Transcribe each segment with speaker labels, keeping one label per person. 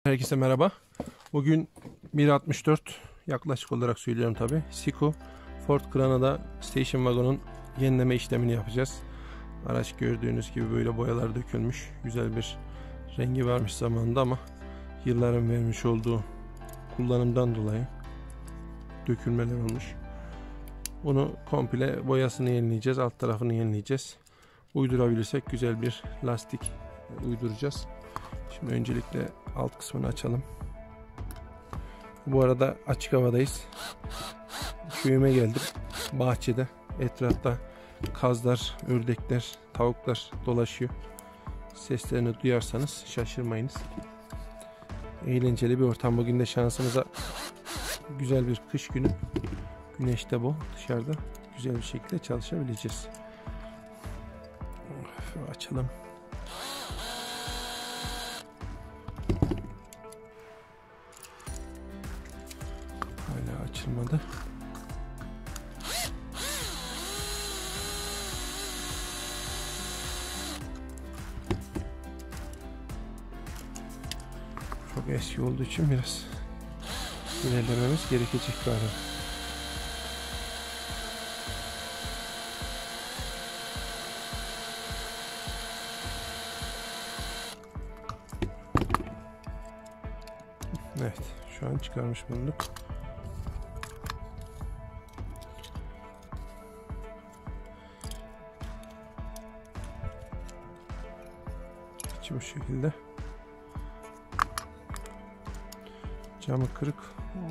Speaker 1: Herkese merhaba. Bugün 1.64 yaklaşık olarak söylüyorum tabi. Siko Ford Granada Station Wagon'un yenileme işlemini yapacağız. Araç gördüğünüz gibi böyle boyalar dökülmüş. Güzel bir rengi varmış zamanında ama yılların vermiş olduğu kullanımdan dolayı dökülmeler olmuş. Bunu komple boyasını yenileyeceğiz. Alt tarafını yenileyeceğiz. Uydurabilirsek güzel bir lastik uyduracağız. Şimdi öncelikle alt kısmını açalım. Bu arada açık havadayız. Köyüme geldim. Bahçede etrafta kazlar, ördekler, tavuklar dolaşıyor. Seslerini duyarsanız şaşırmayınız. Eğlenceli bir ortam. Bugün de şansımıza güzel bir kış günü. Güneş de bol. Dışarıda güzel bir şekilde çalışabileceğiz. Açalım. Hala açılmadı. Çok eski olduğu için biraz ilerlememiz gerekecek galiba. Evet, şu an çıkarmış bulunduk. İçi bu şekilde. Camı kırık.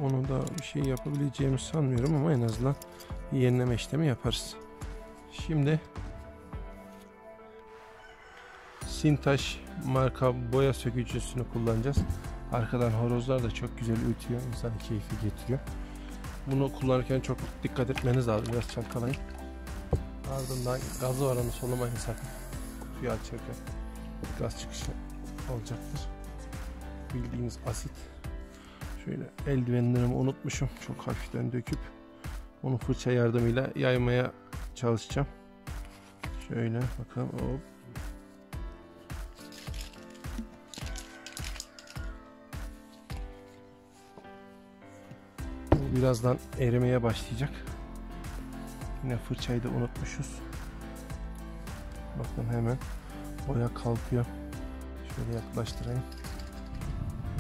Speaker 1: Onu da bir şey yapabileceğimi sanmıyorum ama en azından bir yenileme işlemi yaparız. Şimdi Sintaş marka boya sökücüsünü kullanacağız. Arkadan horozlar da çok güzel ötüyor. İnsan keyfi getiriyor. Bunu kullanırken çok dikkat etmeniz lazım. Biraz çalkalayın. Ardından gazı var, onu solumayın sakın. Kutuyu açarken gaz çıkışı olacaktır. Bildiğiniz asit. Şöyle eldivenlerimi unutmuşum. Çok hafiften döküp onu fırça yardımıyla yaymaya çalışacağım. Şöyle bakalım. Hop. Bu birazdan erimeye başlayacak. Yine fırçayı da unutmuşuz. Bakın hemen boya kalkıyor. Şöyle yaklaştırayım.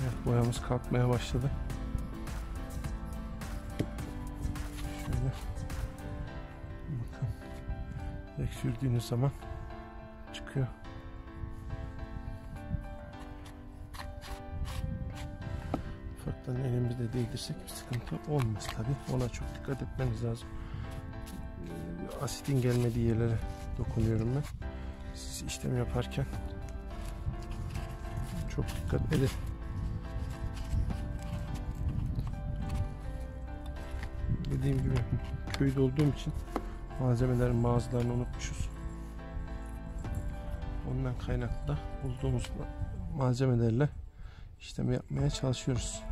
Speaker 1: Evet, boyamız kalkmaya başladı. Şöyle bakın. Direkt sürdüğünüz zaman çıkıyor. Ufaktan elimizde değdirsek bir sıkıntı olmaz tabi. Ona çok dikkat etmeniz lazım. Asitin gelmediği yerlere dokunuyorum ben. Siz işlem yaparken çok dikkat edin. Dediğim gibi köyde olduğum için malzemelerin mağazalarını unutmuşuz. Ondan kaynaklı da bulduğumuz malzemelerle işlem yapmaya çalışıyoruz.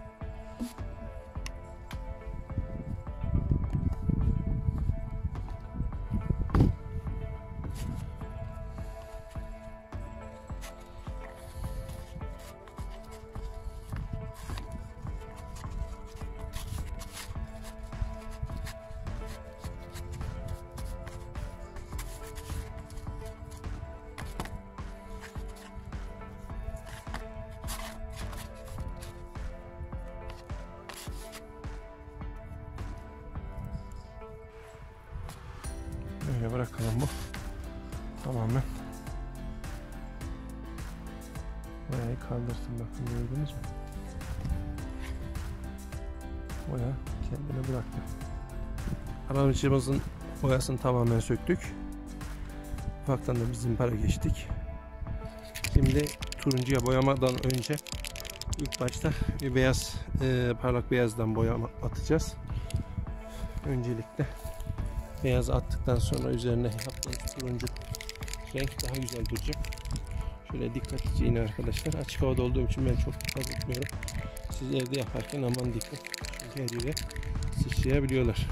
Speaker 1: Böyle bırakalım bu. Tamamen boyayı kaldırsın, bakın gördünüz mü? Boya kendini bıraktı. Aracımızın boyasını tamamen söktük. Ufaktan da bizim para geçtik. Şimdi turuncuya boyamadan önce ilk başta bir beyaz, parlak beyazdan boyama atacağız. Öncelikle beyaz attıktan sonra üzerine yaptığımız turuncu renk daha güzel duracak. Şöyle dikkatlice yine arkadaşlar. Açık havada olduğum için ben çok dikkat etmiyorum. Siz evde yaparken aman dikkat. Çünkü her yere sıçrayabiliyorlar.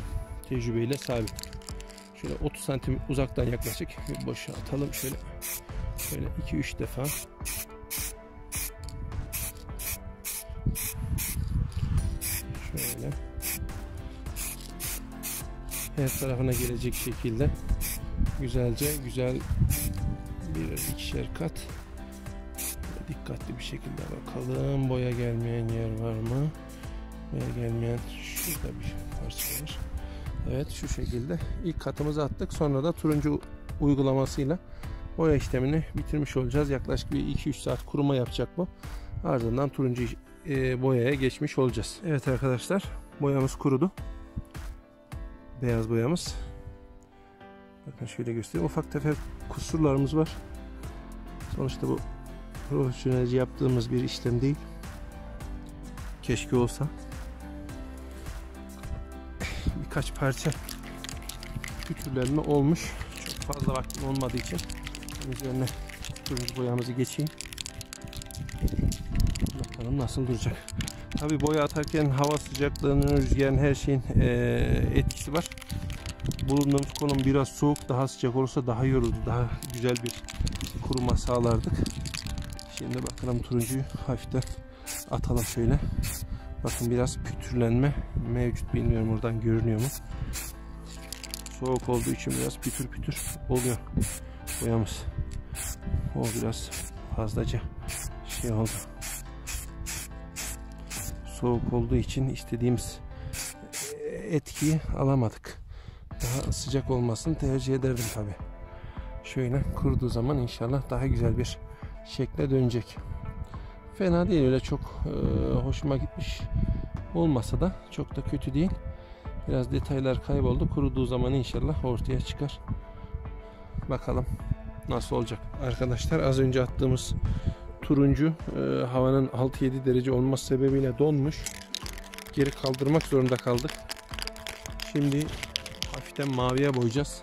Speaker 1: Tecrübeyle sabit. Şöyle 30 santim uzaktan yaklaşık bir boşa atalım. Şöyle 2-3 defa. Şöyle her tarafına gelecek şekilde güzel bir ikişer kat dikkatli bir şekilde bakalım. Boya gelmeyen yer var mı? Boya gelmeyen şurada bir parça var. Evet, şu şekilde ilk katımızı attık. Sonra da turuncu uygulamasıyla boya işlemini bitirmiş olacağız. Yaklaşık bir 2-3 saat kuruma yapacak bu. Ardından turuncu boyaya geçmiş olacağız. Evet arkadaşlar, boyamız kurudu. Beyaz boyamız. Bakın şöyle göstereyim. Ufak tefek kusurlarımız var. Sonuçta bu profesyonelce yaptığımız bir işlem değil. Keşke olsa. Birkaç parça pütürlenme olmuş. Çok fazla vaktim olmadığı için üzerine turuncu boyamızı geçeyim. Bakalım nasıl duracak. Tabi boya atarken hava sıcaklığının, rüzgarın, her şeyin etkisi var. Bulunduğumuz konum biraz soğuk, daha sıcak olursa daha iyi olurdu. Daha güzel bir kuruma sağlardık. Şimdi bakalım turuncuyu hafiften atalım şöyle. Bakın biraz pütürlenme mevcut. Bilmiyorum oradan görünüyor mu? Soğuk olduğu için biraz pütür oluyor boyamız. O biraz fazlaca şey oldu. Soğuk olduğu için istediğimiz etkiyi alamadık. Daha sıcak olmasını tercih ederdim tabi. Şöyle kuruduğu zaman inşallah daha güzel bir şekle dönecek. Fena değil, öyle çok hoşuma gitmiş olmasa da çok da kötü değil. Biraz detaylar kayboldu. Kuruduğu zaman inşallah ortaya çıkar. Bakalım nasıl olacak. Arkadaşlar, az önce attığımız turuncu havanın 6-7 derece olması sebebiyle donmuş. Geri kaldırmak zorunda kaldık. Şimdi hafiften maviye boyayacağız.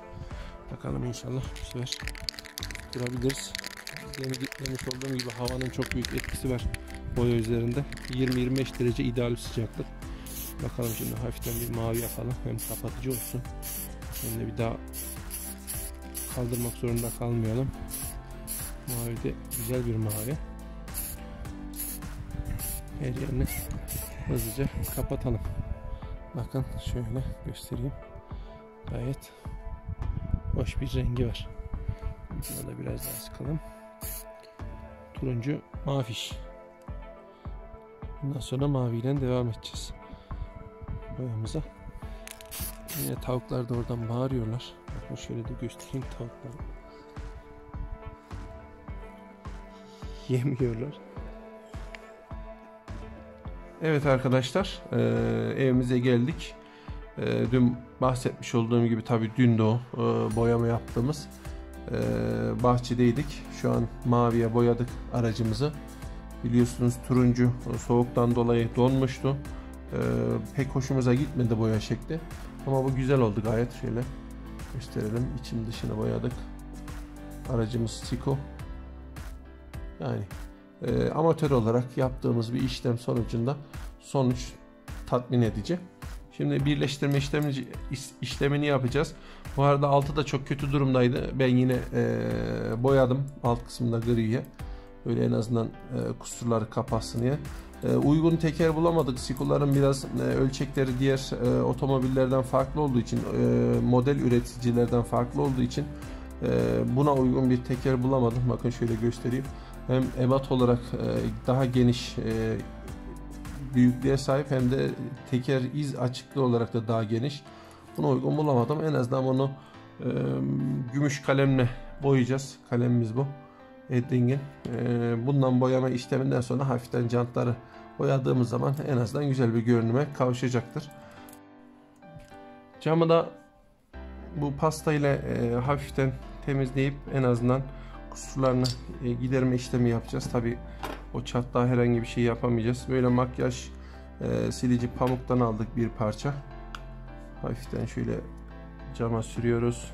Speaker 1: Bakalım inşallah bu sefer durabiliriz. Demiş olduğum gibi havanın çok büyük etkisi var boya üzerinde. 20-25 derece ideal sıcaklık. Bakalım şimdi hafiften bir mavi yapalım. Hem kapatıcı olsun, hem de bir daha kaldırmak zorunda kalmayalım. Mavi de güzel bir mavi. Her yerini hızlıca kapatalım. Bakın şöyle göstereyim. Gayet hoş bir rengi var. Buna da biraz daha sıkalım. Turuncu maviş. Bundan sonra maviyle devam edeceğiz boyamıza. Yine tavuklar da oradan bağırıyorlar. Bakın şöyle de göstereyim, tavukları yemiyorlar. Evet arkadaşlar, evimize geldik. Dün bahsetmiş olduğum gibi tabii dün de o boyama yaptığımız bahçedeydik. Şu an maviye boyadık aracımızı. Biliyorsunuz turuncu soğuktan dolayı donmuştu. Pek hoşumuza gitmedi boya şekli. Ama bu güzel oldu gayet. Şöyle gösterelim. İçini dışını boyadık. Aracımız Siko. Yani amatör olarak yaptığımız bir işlem sonucunda sonuç tatmin edici. Şimdi birleştirme işlemini yapacağız. Bu arada altı da çok kötü durumdaydı. Ben yine boyadım alt kısmında griye. Böyle en azından kusurları kapatsın diye. Uygun teker bulamadık. Siko'ların biraz ölçekleri diğer otomobillerden farklı olduğu için, model üreticilerden farklı olduğu için buna uygun bir teker bulamadım. Bakın şöyle göstereyim. Hem ebat olarak daha geniş büyüklüğe sahip, hem de teker iz açıklığı olarak da daha geniş. Buna uygun bulamadım. En azından bunu gümüş kalemle boyayacağız. Kalemimiz bu. Edding'in. Bundan boyama işleminden sonra hafiften jantları boyadığımız zaman en azından güzel bir görünüme kavuşacaktır. Camı da bu pasta ile hafiften temizleyip en azından kusurlarını giderme işlemi yapacağız. Tabi o çatlağa herhangi bir şey yapamayacağız. Böyle makyaj silici pamuktan aldık bir parça. Hafiften şöyle cama sürüyoruz.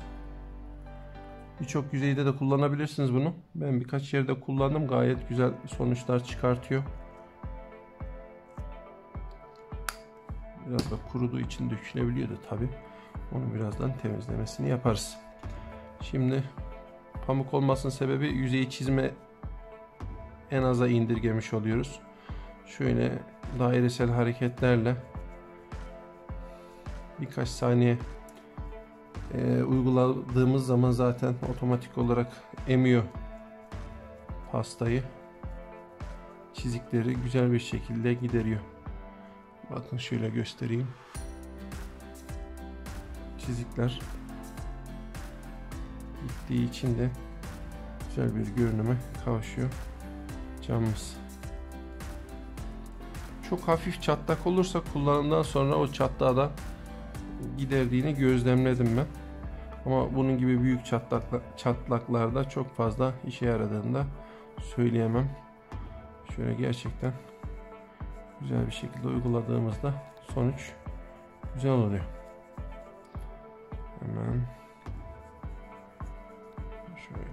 Speaker 1: Birçok yüzeyde de kullanabilirsiniz bunu. Ben birkaç yerde kullandım. Gayet güzel sonuçlar çıkartıyor. Biraz da kuruduğu için dökülebiliyordu tabi. Onu birazdan temizlemesini yaparız. Şimdi pamuk olmasının sebebi yüzeyi çizme en aza indirgemiş oluyoruz. Şöyle dairesel hareketlerle birkaç saniye uyguladığımız zaman zaten otomatik olarak emiyor pastayı. Çizikleri güzel bir şekilde gideriyor. Bakın şöyle göstereyim. Çizikler gittiği için de güzel bir görünüme kavuşuyor camımız. Çok hafif çatlak olursa kullanımdan sonra o çatlağı da giderdiğini gözlemledim ben. Ama bunun gibi büyük çatlaklarda çok fazla işe yaradığını da söyleyemem. Şöyle gerçekten güzel bir şekilde uyguladığımızda sonuç güzel oluyor. Hemen şöyle.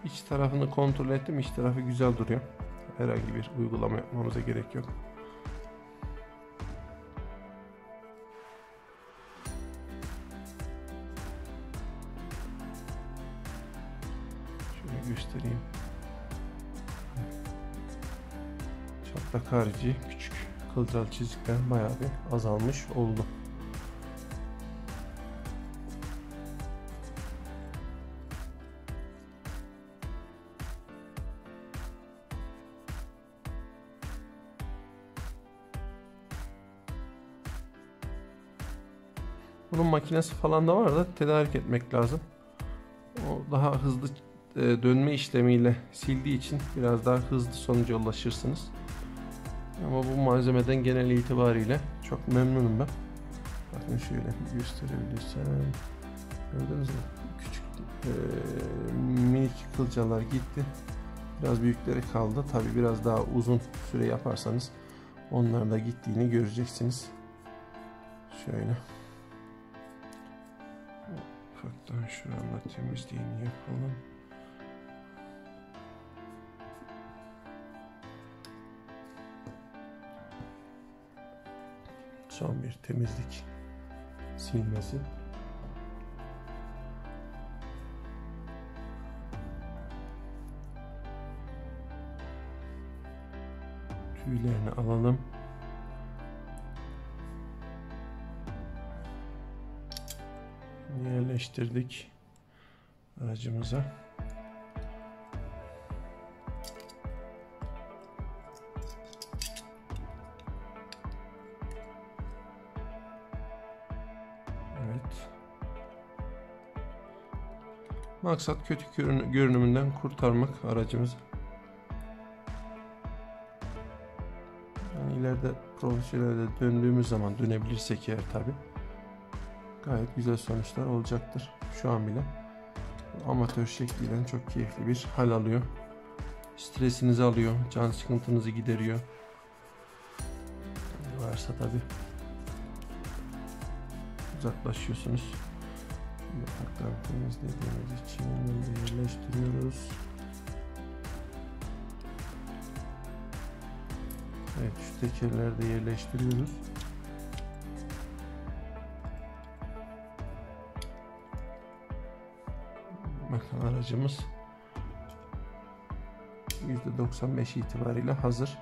Speaker 1: İç tarafını kontrol ettim. İç tarafı güzel duruyor. Herhangi bir uygulama yapmamıza gerek yok. Şöyle göstereyim. Çatlak harici küçük kılcal çizikler bayağı bir azalmış oldu. Bunun makinesi falan da var da tedarik etmek lazım. O daha hızlı dönme işlemiyle sildiği için biraz daha hızlı sonuca ulaşırsınız. Ama bu malzemeden genel itibariyle çok memnunum ben. Bakın şöyle gösterebilirsem. Gördünüz mü? Küçük minik kılcalar gitti. Biraz büyükleri kaldı. Tabi biraz daha uzun süre yaparsanız onların da gittiğini göreceksiniz. Şöyle. Ufaktan şuranla temizliğini yapalım. Son bir temizlik silmesi. Tüylerini alalım. Yerleştirdik aracımıza. Evet. Maksat kötü görünümünden kurtarmak aracımızı. Yani ileride profesyonelde döndüğümüz zaman dönebilirsek eğer tabi gayet güzel sonuçlar olacaktır. Şu an bile amatör şekliyle çok keyifli bir hal alıyor. Stresinizi alıyor, can sıkıntınızı gideriyor. Varsa tabi uzaklaşıyorsunuz. Ufaktan temizlediğimiz için onları yerleştiriyoruz. Evet, şu tekerleri de yerleştiriyoruz. Bakın aracımız %95 itibariyle hazır.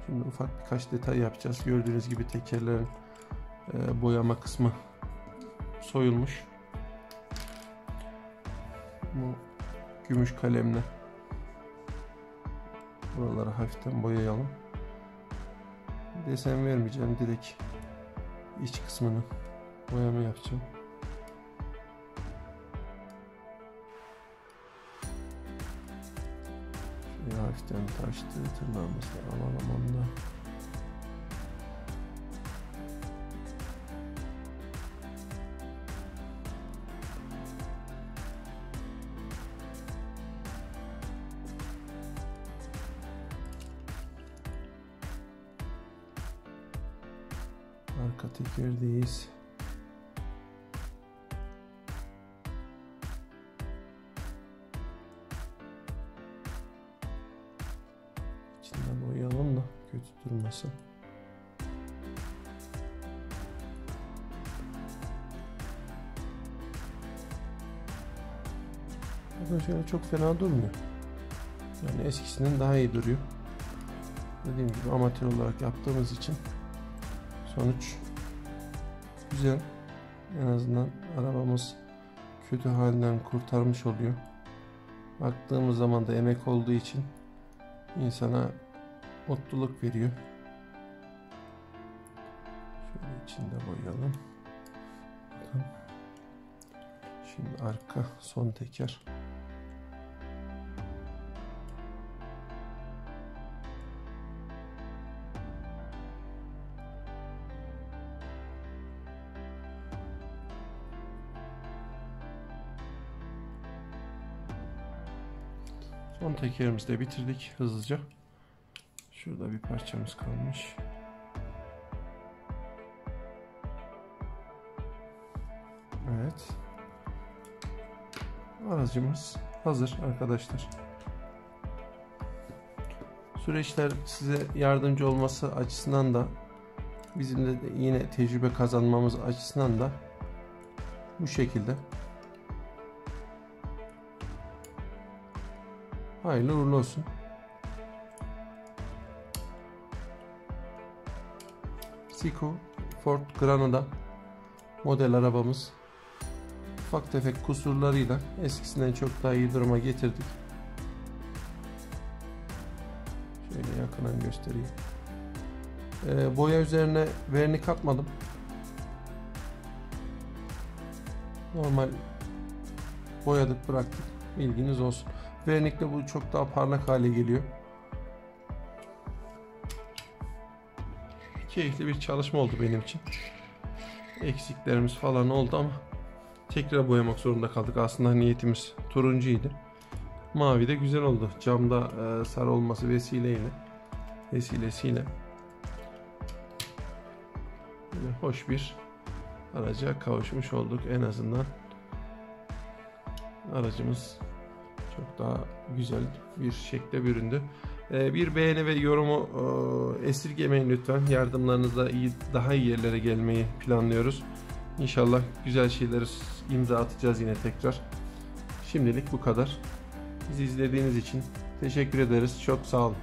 Speaker 1: Şimdi ufak birkaç detay yapacağız. Gördüğünüz gibi tekerlerin boyama kısmı soyulmuş. Bu gümüş kalemle buraları hafiften boyayalım. Desen vermeyeceğim. Direkt iç kısmını boyama yapacağım. Şöyle hafiften taştı. Tırnağımızla alalım onu da. Arka tekerdeyiz. İçinden boyayalım da kötü durmasın. Bakın şöyle çok fena durmuyor. Yani eskisinden daha iyi duruyor. Dediğim gibi amatör olarak yaptığımız için sonuç güzel. En azından arabamız kötü halinden kurtarmış oluyor. Baktığımız zaman da emek olduğu için insana mutluluk veriyor. Şöyle içinde boyayalım. Bakın. Şimdi arka son teker. Son tekerimizi de bitirdik hızlıca. Şurada bir parçamız kalmış. Evet. Aracımız hazır arkadaşlar. Süreçler size yardımcı olması açısından da bizim de yine tecrübe kazanmamız açısından da bu şekilde. Hayırlı uğurlu olsun. Siko Ford Granada model arabamız ufak tefek kusurlarıyla eskisinden çok daha iyi duruma getirdik. Şöyle yakından göstereyim. Boya üzerine vernik atmadım. Normal boyadık bıraktık. Bilginiz olsun. Vernikle bu çok daha parlak hale geliyor. Keyifli bir çalışma oldu benim için. Eksiklerimiz falan oldu ama tekrar boyamak zorunda kaldık. Aslında niyetimiz turuncuydu. Mavi de güzel oldu. Camda sarı olması vesilesiyle böyle hoş bir araca kavuşmuş olduk. En azından aracımız çok daha güzel bir şekle büründü. Bir beğeni ve yorumu esirgemeyin lütfen. Yardımlarınızla daha iyi yerlere gelmeyi planlıyoruz. İnşallah güzel şeyler imza atacağız yine tekrar. Şimdilik bu kadar. Bizi izlediğiniz için teşekkür ederiz. Çok sağ olun.